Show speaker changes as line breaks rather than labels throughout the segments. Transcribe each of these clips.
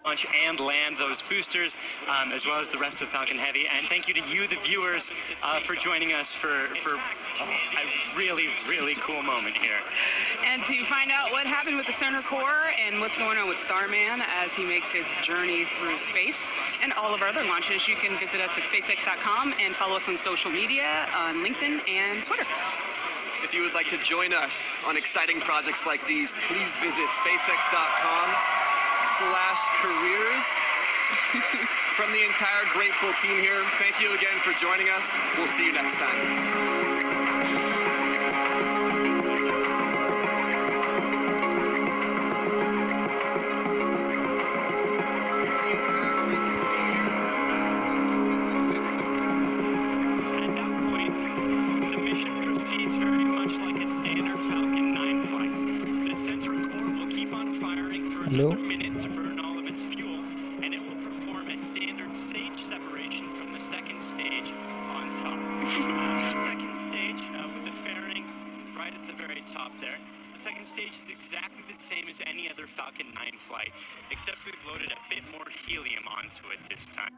launch and land those boosters, as well as the rest of Falcon Heavy. And thank you to you, the viewers, for joining us for a really, really cool moment here.
And to find out what happened with the center core and what's going on with Starman as he makes its journey through space and all of our other launches, you can visit us at SpaceX.com and follow us on social media, on LinkedIn and Twitter.
If you would like to join us on exciting projects like these, please visit SpaceX.com/careers. From the entire grateful team here, thank you again for joining us. We'll see you next time.
Hello.
Minute to burn all of its fuel, and it will perform a standard stage separation from the second stage on top. The second stage with the fairing right at the very top there. The second stage is exactly the same as any other Falcon 9 flight, except we've loaded a bit more helium onto it this time.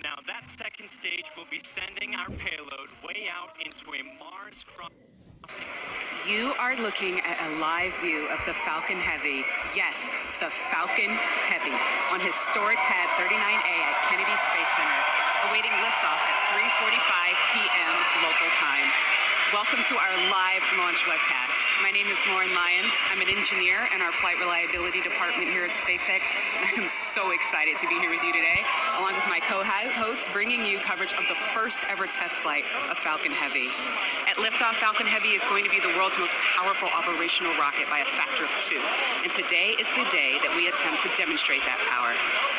Now that second stage will be sending our payload way out into a Mars crossing.
You are looking at a live view of the Falcon Heavy. Yes, the Falcon Heavy on historic pad 39A at Kennedy Space Center, awaiting liftoff at 3:45 p.m. local time. Welcome to our live launch webcast. My name is Lauren Lyons. I'm an engineer in our flight reliability department here at SpaceX, and I am so excited to be here with you today, along with my co-hosts, bringing you coverage of the first ever test flight of Falcon Heavy. At liftoff, Falcon Heavy is going to be the world's most powerful operational rocket by a factor of 2, and today is the day that we attempt to demonstrate that power.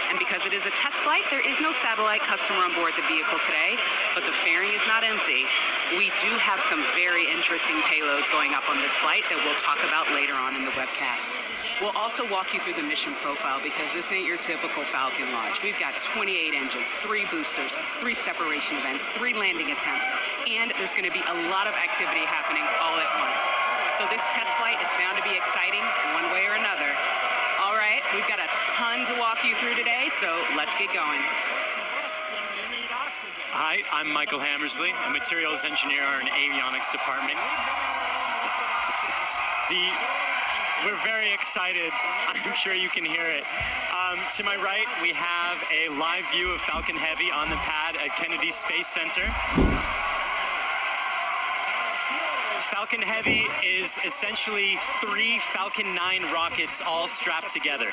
And because it is a test flight, there is no satellite customer on board the vehicle today, but the fairing is not empty. We do have some very interesting payloads going up on this flight that we'll talk about later on in the webcast. We'll also walk you through the mission profile because this ain't your typical Falcon launch. We've got 28 engines, 3 boosters, 3 separation events, 3 landing attempts, and there's going to be a lot of activity happening all at once. So this test flight is bound to be exciting one way or another. All right, we've got a ton to walk you through today, so let's get going.
Hi, I'm Michael Hammersley, a materials engineer in avionics department. We're very excited. I'm sure you can hear it. To my right, we have a live view of Falcon Heavy on the pad at Kennedy Space Center. Falcon Heavy is essentially 3 Falcon 9 rockets all strapped together,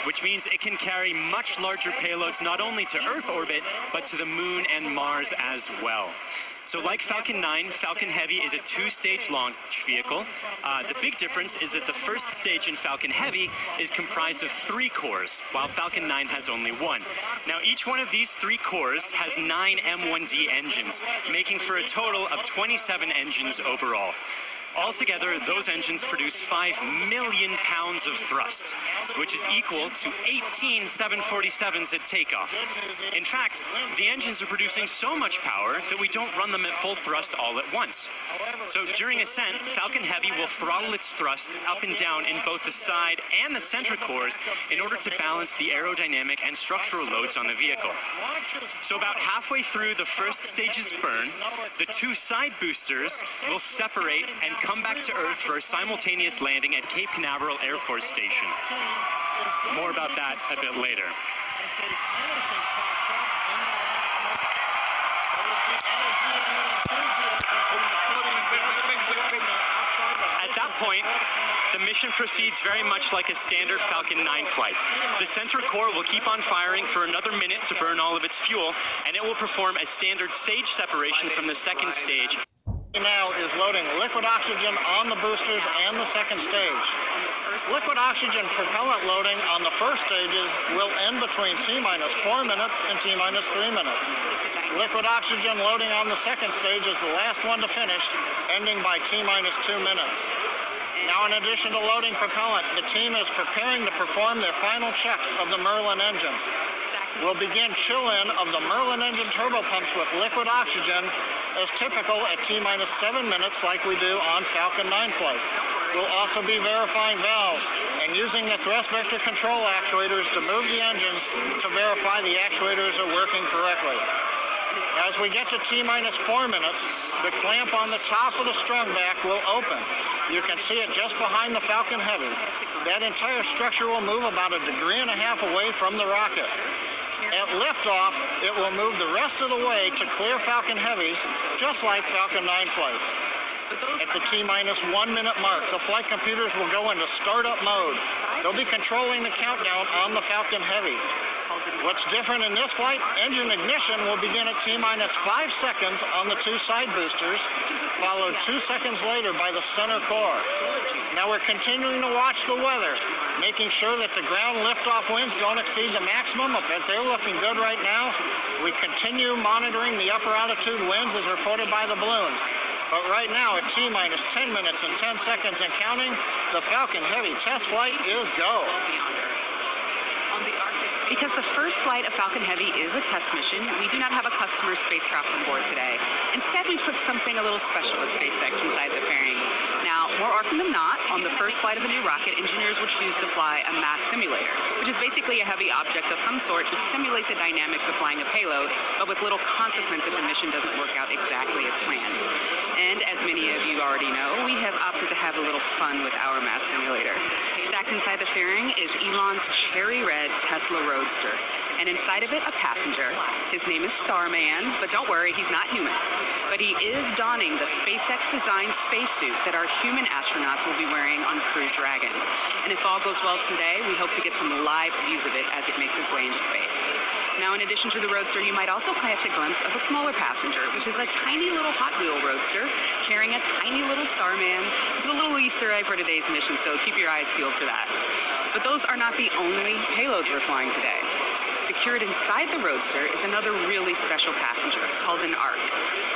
which means it can carry much larger payloads not only to Earth orbit, but to the Moon and Mars as well. So like Falcon 9, Falcon Heavy is a 2-stage launch vehicle. The big difference is that the first stage in Falcon Heavy is comprised of 3 cores, while Falcon 9 has only 1. Now each one of these 3 cores has 9 M1D engines, making for a total of 27 engines overall. Altogether, those engines produce 5 million pounds of thrust, which is equal to 18 747s at takeoff. In fact, the engines are producing so much power that we don't run them at full thrust all at once. So during ascent, Falcon Heavy will throttle its thrust up and down in both the side and the center cores in order to balance the aerodynamic and structural loads on the vehicle. So about halfway through the first stage's burn, the 2 side boosters will separate and come back to Earth for a simultaneous landing at Cape Canaveral Air Force Station. More about that a bit later. At that point, the mission proceeds very much like a standard Falcon 9 flight. The center core will keep on firing for another minute to burn all of its fuel, and it will perform a standard stage separation from the second stage.
Now is loading liquid oxygen on the boosters and the second stage. Liquid oxygen propellant loading on the first stages will end between T-minus 4 minutes and T-minus 3 minutes. Liquid oxygen loading on the second stage is the last one to finish, ending by T-minus 2 minutes. Now, in addition to loading propellant, the team is preparing to perform their final checks of the Merlin engines. We'll begin chill-in of the Merlin engine turbopumps with liquid oxygen as typical at T-minus 7 minutes like we do on Falcon 9 flight. We'll also be verifying valves and using the thrust vector control actuators to move the engines to verify the actuators are working correctly. As we get to T-minus 4 minutes, the clamp on the top of the strung back will open. You can see it just behind the Falcon Heavy. That entire structure will move about 1.5 degrees away from the rocket. At liftoff, it will move the rest of the way to clear Falcon Heavy, just like Falcon 9 flights. At the T-minus 1 minute mark, the flight computers will go into startup mode. They'll be controlling the countdown on the Falcon Heavy. What's different in this flight, engine ignition will begin at T-minus 5 seconds on the 2 side boosters, followed 2 seconds later by the center core. Now we're continuing to watch the weather, making sure that the ground liftoff winds don't exceed the maximum, but they're looking good right now. We continue monitoring the upper altitude winds as reported by the balloons. But right now at T-minus 10 minutes and 10 seconds and counting, the Falcon Heavy test flight is go.
Because the first flight of Falcon Heavy is a test mission, we do not have a customer spacecraft on board today. Instead, we put something a little special with SpaceX inside the fairing. Now, more often than not, on the first flight of a new rocket, engineers will choose to fly a mass simulator, which is basically a heavy object of some sort to simulate the dynamics of flying a payload, but with little consequence if the mission doesn't work out exactly as planned. And as many of you already know, we have opted to have a little fun with our mass simulator. Stacked inside the fairing is Elon's cherry red Tesla Roadster, and inside of it, a passenger. His name is Starman, but don't worry, he's not human. But he is donning the SpaceX-designed spacesuit that our human astronauts will be wearing on Crew Dragon. And if all goes well today, we hope to get some live views of it as it makes its way into space. Now, in addition to the Roadster, you might also catch a glimpse of a smaller passenger, which is a tiny little Hot Wheel Roadster carrying a tiny little Starman, which is a little Easter egg for today's mission, so keep your eyes peeled for that. But those are not the only payloads we're flying today. Secured inside the Roadster is another really special passenger called an ARC.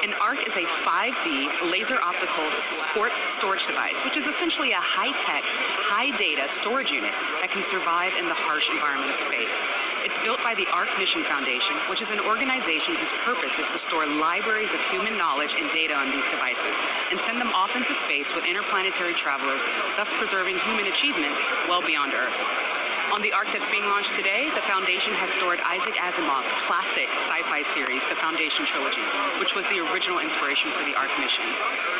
An ARC is a 5D laser optical quartz storage device, which is essentially a high-tech, high-data storage unit that can survive in the harsh environment of space. It's built by the ARC Mission Foundation, which is an organization whose purpose is to store libraries of human knowledge and data on these devices and send them off into space with interplanetary travelers, thus preserving human achievements well beyond Earth. On the ARC that's being launched today, the Foundation has stored Isaac Asimov's classic sci-fi series, The Foundation Trilogy, which was the original inspiration for the ARC mission.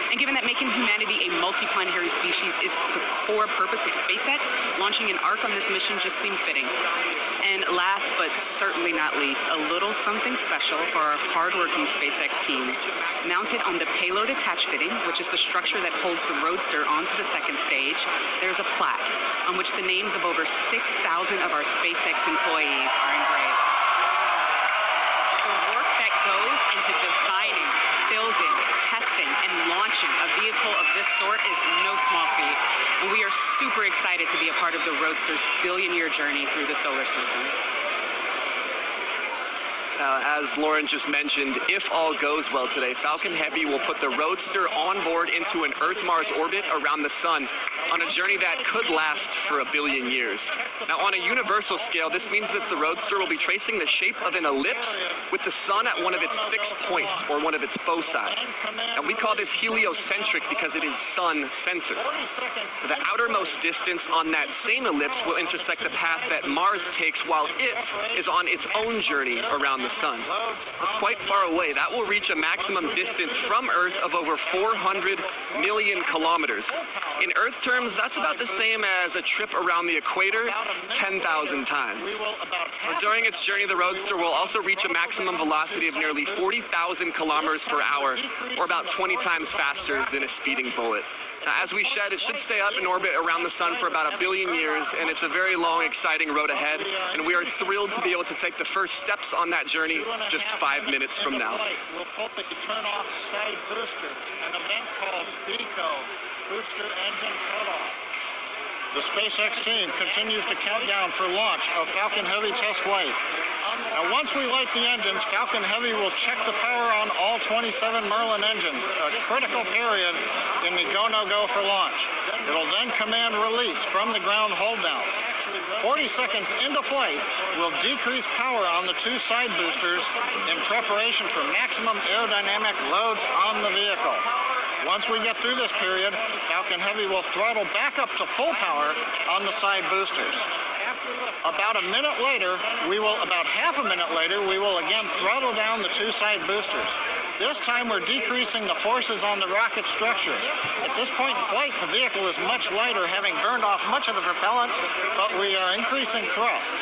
And given that making humanity a multiplanetary species is the core purpose of SpaceX, launching an ARC on this mission just seemed fitting. And last but certainly not least, a little something special for our hardworking SpaceX team. Mounted on the payload attach fitting, which is the structure that holds the Roadster onto the second stage, there's a plaque on which the names of over 6,000 of our SpaceX employees are engraved. The work that goes into designing, building, testing, and launching a vehicle of this sort is no small feat, and we are super excited to be a part of the Roadster's billion-year journey through the solar system.
As Lauren just mentioned, if all goes well today, Falcon Heavy will put the Roadster on board into an Earth-Mars orbit around the Sun on a journey that could last for 1 billion years. Now, on a universal scale, this means that the Roadster will be tracing the shape of an ellipse with the Sun at one of its fixed points, or one of its foci. And we call this heliocentric because it is Sun-centered. The outermost distance on that same ellipse will intersect the path that Mars takes while it is on its own journey around the Sun. That's quite far away. That will reach a maximum distance from Earth of over 400 million kilometers. In Earth terms, that's about the same as a trip around the equator 10,000 times. During its journey, the Roadster will also reach a maximum velocity of nearly 40,000 kilometers per hour, or about 20 times faster than a speeding bullet. Now, as we said, it should stay up in orbit around the Sun for about 1 billion years, and it's a very long, exciting road ahead, and we are thrilled to be able to take the first steps on that journey just 5 minutes from now.
We'll fully turn off side boosters, an event called BECO, Booster Engine Cutoff. The SpaceX team continues to count down for launch of Falcon Heavy test flight. Now, once we light the engines, Falcon Heavy will check the power on all 27 Merlin engines, a critical period in the go-no-go for launch. It'll then command release from the ground hold downs. 40 seconds into flight, we'll decrease power on the two side boosters in preparation for maximum aerodynamic loads on the vehicle. Once we get through this period, Falcon Heavy will throttle back up to full power on the side boosters. About half a minute later, we will again throttle down the two side boosters. This time we're decreasing the forces on the rocket structure. At this point in flight, the vehicle is much lighter, having burned off much of the propellant, but we are increasing thrust.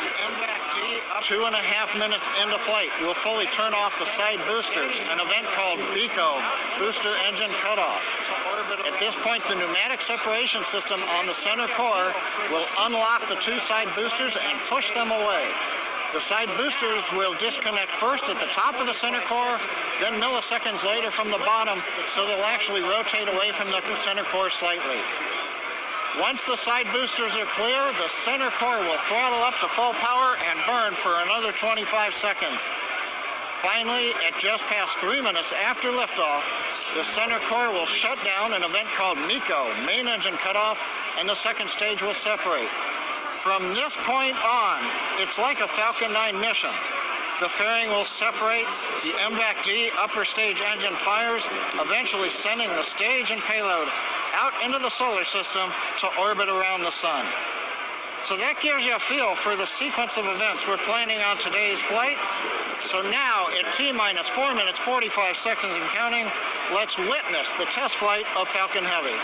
2.5 minutes into flight, we'll fully turn off the side boosters, an event called BECO, Booster Engine Cutoff. At this point, the pneumatic separation system on the center core will unlock the two side boosters and push them away. The side boosters will disconnect first at the top of the center core, then milliseconds later from the bottom, so they'll actually rotate away from the center core slightly. Once the side boosters are clear, the center core will throttle up to full power and burn for another 25 seconds. Finally, at just past 3 minutes after liftoff, the center core will shut down, an event called MECO, Main Engine Cutoff, and the second stage will separate. From this point on, it's like a Falcon 9 mission. The fairing will separate, the MVAC-D upper stage engine fires, eventually sending the stage and payload out into the solar system to orbit around the sun. So that gives you a feel for the sequence of events we're planning on today's flight. So now, at T-minus 4 minutes, 45 seconds and counting, let's witness the test flight of Falcon Heavy.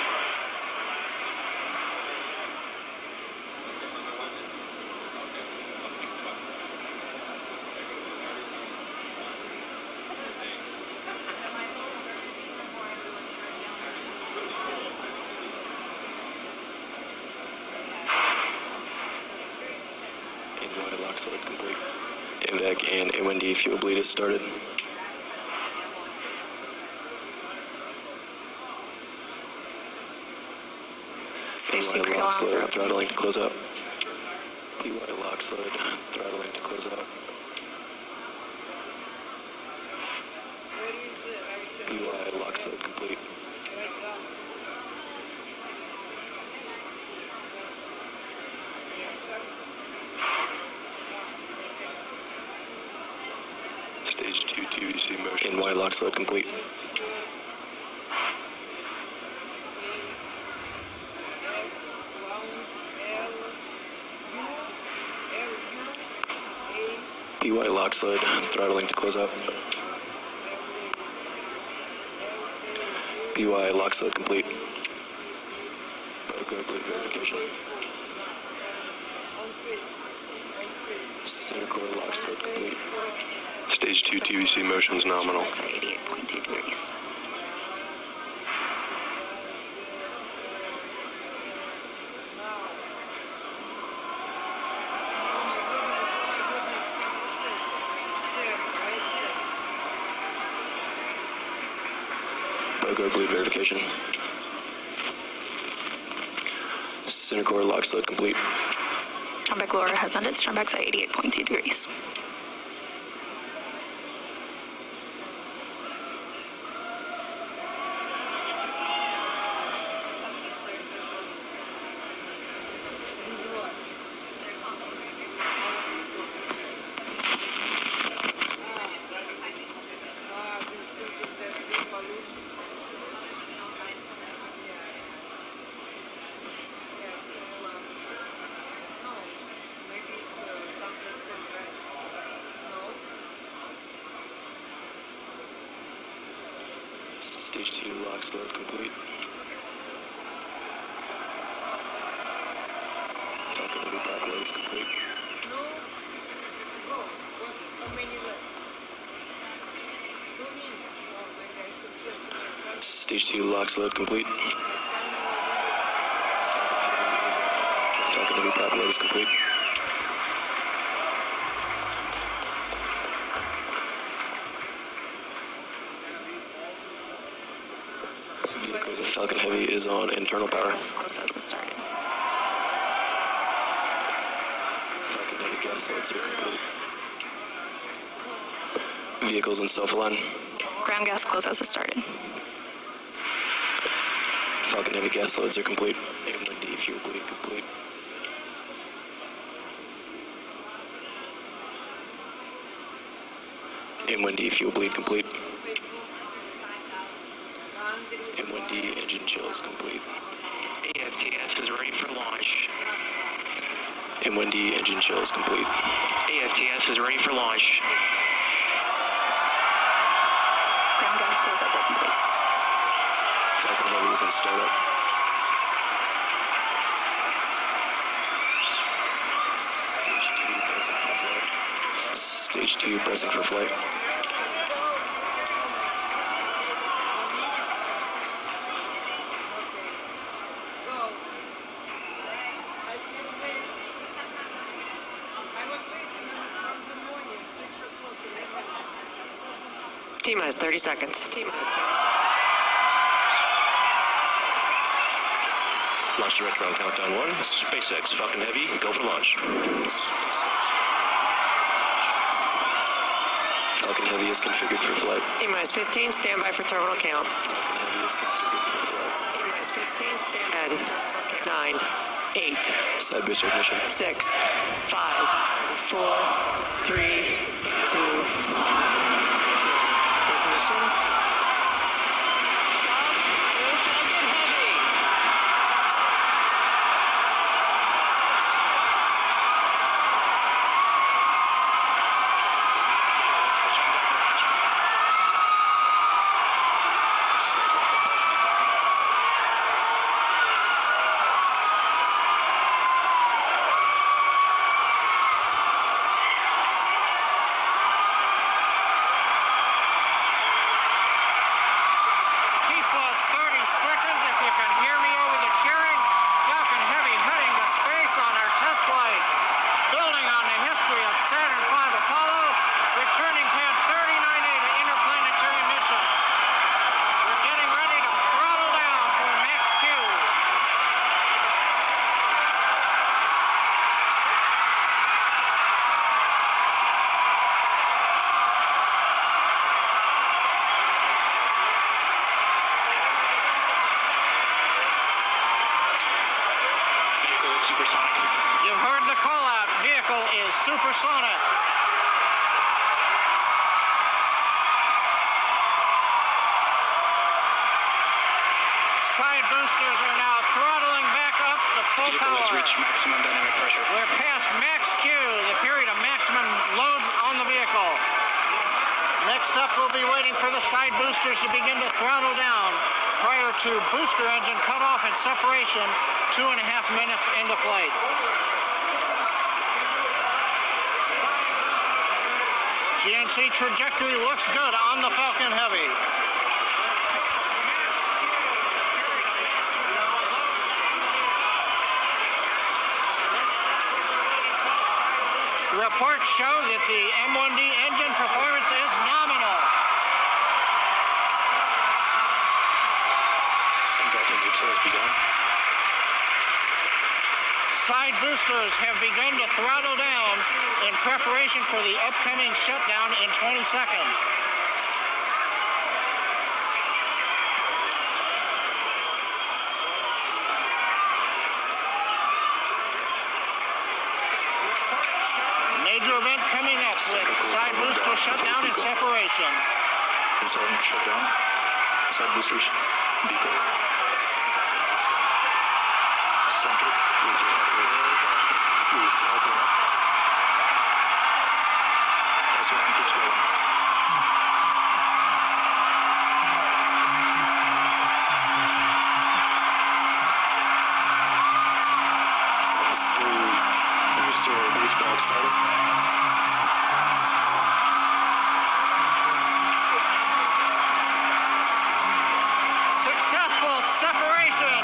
Complete. MVAC and A1D fuel bleed has started.
Stage 2
lock slowed, throttling to close out. PY lock slowed, throttling to close out. PY lock slowed complete. Stage 2 TVC motion. NY lock slowed complete. PY lock slowed, throttling to close out. PY lock slowed complete. Go bleed verification. Center core lock slowed complete. Stage 2 TVC motion is nominal.
It's at 88.2 degrees.
Go bleed verification. Center core lock slowed complete.
Strombeck lower has ended. Strombeck's at 88.2 degrees.
Stage 2 lock slowed complete. Falcon Heavy back load is complete. Stage 2 lock slowed complete. Falcon Heavy back load is complete. Falcon Heavy is on internal power.
Close as it started.
Falcon Heavy gas loads are complete. Vehicles in self-align.
Ground gas close as it started.
Falcon Heavy gas loads are complete. A1D fuel bleed complete.
M1D fuel bleed complete. M1D engine chills complete.
ASTS is ready for launch.
M1D engine chills complete.
ASTS is ready for launch.
Ground gas closeouts are complete.
Falcon Heavy is in startup. Stage 2 present for flight.
T-minus 30 seconds.
Launch director on countdown 1. SpaceX Falcon Heavy, go for launch.
Falcon Heavy is configured for flight.
T-minus 15, stand by for terminal count.
Falcon Heavy is configured for flight.
T-minus 15, stand by. 9, 8,
Side booster ignition.
6, 5, 4, 3, 2, 1. Ignition.
Supersonic. Side boosters are now throttling back up to full power.
Maximum dynamic pressure.
We're past max Q, the period of maximum loads on the vehicle. Next up, we'll be waiting for the side boosters to begin to throttle down prior to booster engine cutoff and separation 2.5 minutes into flight. GNC trajectory looks good on the Falcon Heavy. Reports show that the M1D engine performance is nominal.
Contact engine chills begun.
Side boosters have begun to throttle down in preparation for the upcoming shutdown in 20 seconds. Major event coming up with side booster shutdown and separation.
Inside shutdown. Side boosters. Beacon. Center. Please throttle up. That's what keeps going. It's through booster boost box setting.
Successful separation.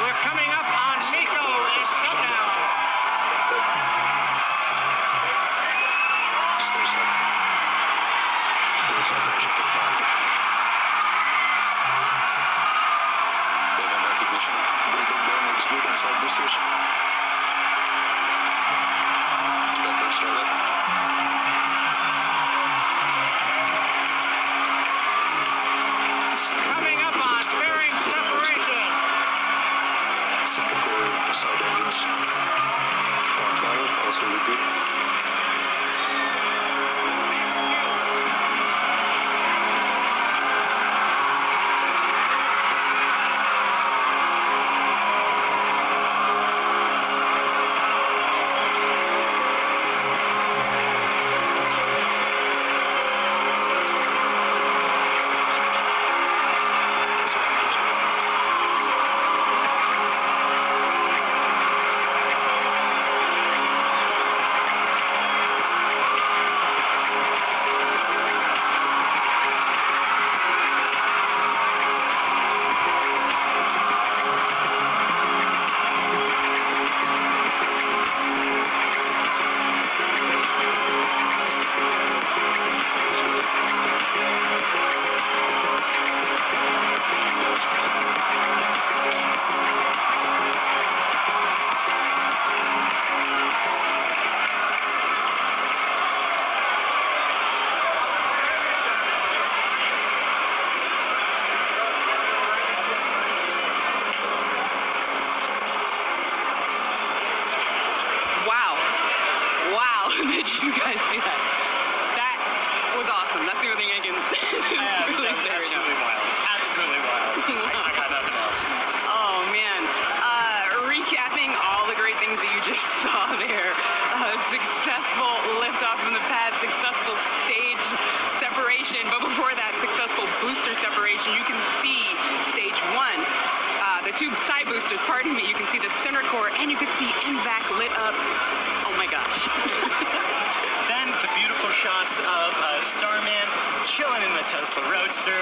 We're coming up on Nico in shutdown.
Stay set. Event recognition. Movement down looks good on side boosters. Expect them started.
Coming up on fairing separation.
Second core side engines. On throttle, also good.
you guys see that? That was awesome. That's the only thing I can really say right now.
Absolutely wild. Absolutely wild. I got nothing else.
Oh, man. Recapping all the great things that you just saw there. Successful liftoff from the pad, successful stage separation, but before that, successful booster separation. You can see stage one, the two side boosters, pardon me, you can see the center core, and you can see MVAC lit up. Oh my gosh.
Then the beautiful shots of Starman chilling in the Tesla Roadster.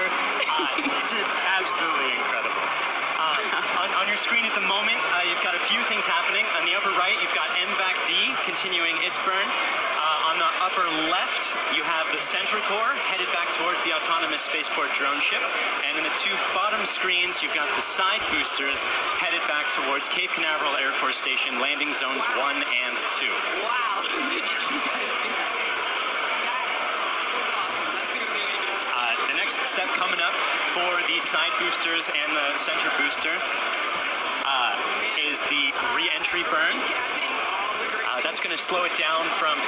Just absolutely incredible. On your screen at the moment, you've got a few things happening. On the upper right, you've got MVAC-D continuing its burn. On the upper left, you have the center core headed back towards the autonomous spaceport drone ship. And in the two bottom screens, you've got the side boosters headed back towards Cape Canaveral Air Force Station, landing zones 1 and 2.
Wow. Did you guys see that? That was awesome. That's the only thing.
The next step coming up for the side boosters and the center booster is the re-entry burn. That's going to slow it down from,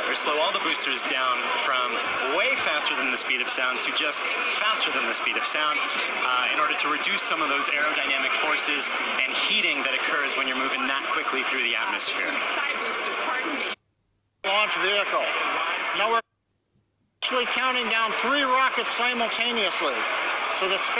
or slow all the boosters down from way faster than the speed of sound to just faster than the speed of sound in order to reduce some of those aerodynamic forces and heating that occurs when you're moving that quickly through the atmosphere.
Launch vehicle. Now we're actually counting down 3 rockets simultaneously. So the space